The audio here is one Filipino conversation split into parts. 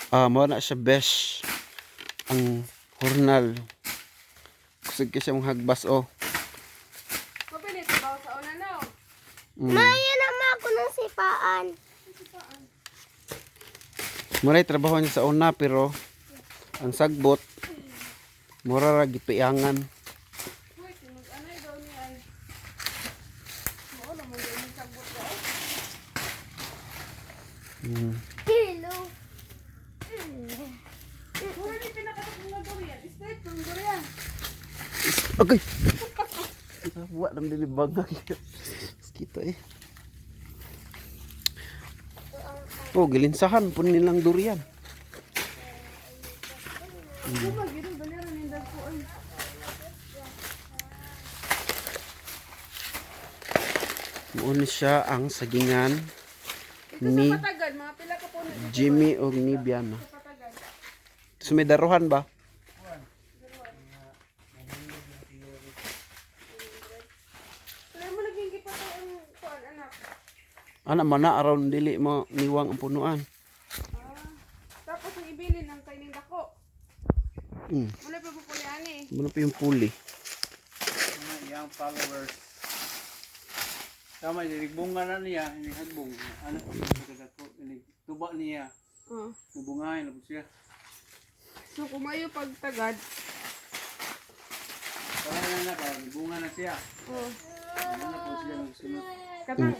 Mo na siya besh ang hornal. Kusog kasi mong hagbas Mabilit ba sa una no? Maya naman ako ng sipaan. Muna trabaho niya sa una pero ang sagbot mura ra gipiangan. Wait, mag-anay daw niya ay. Mao naman daw yung sagbot daw. Hello. Mura ni pinakatak ng durian. Straight from durian. Okay. Wa nam dili bagay. Mosquito gilinsahan pun nilang durian. Kumag gid baliran ni dagko ay. Muun siya ang sagingan Ito ni sa Patagan, mga pila ka puno dito. Jimmy o ni Biana. Sa Patagan. Sumidaruhan ba? Wala mo naging gipatay ang kuan anak. Ana mana aron dili mo niwang ang punuan. Tapos ang ibili ng kaining dako. Wala pa pupuli ani. Ano pa yung puli? Young followers. Tama, bunga na niya, hinihagbong. Ano ko ko tuba niya. Oh. Nabungahin na po siya. So kumayo pag tagad. Parang na ba, bunga na siya. Oh. Ano na po siya nagsunod.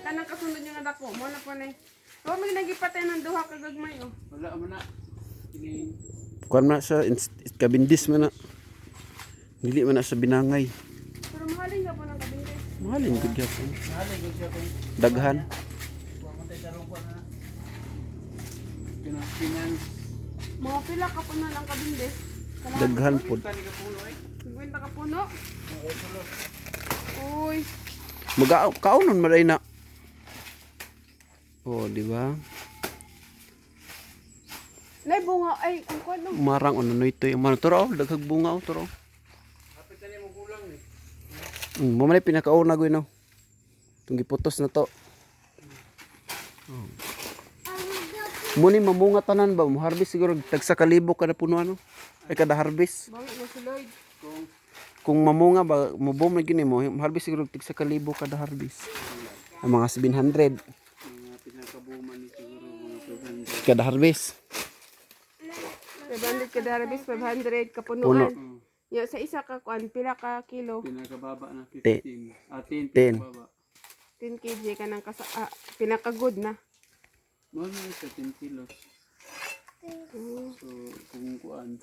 Kanang kasunod niya nga dako. Mo na pa ni. Oh, may nagipatay ng duha ka gagmay oh. Wala mo na. Ini Kuan man siya kabindis man na. Dili man na siya binangay. Pero mahalin ka po ng kabinde. Mahalin gud gyapon. nahalay ko siya kung Daghan. pumatay sa rumpa na. Finance. Mga pila ka po na lang kabinde. Daghan pud. Tani ka puno eh. 50 ka puno. Oo, tulo. Uy. Kaunon man na. Oh, di ba? Nay bunga ay ang kuan no. Marang ano ito yung turo daghag bunga turo. Kapit na mo kulang eh. Mo man pinakauna gyud no. Tung giputos na to. Muni mamunga tanan ba? Mo harvest siguro tag sa kalibo kada puno ano. Ay kada harvest. Bangi mo si Lloyd. Kung mamunga ba mo boom na gini mo, harvest siguro tag sa kalibo kada harvest. Ang mga 700 Mga pinakabuman ni siguro mga 500. kada harvest. 500 ka darabis, 500 ka Puno. punuan. Ya sa isa ka kuan pila ka kilo. Pinakababa na Te. 15. 10 10. pinakababa. 10 kg ka nang pinaka good na. Mga sa 10 kilos. So, kung kuan,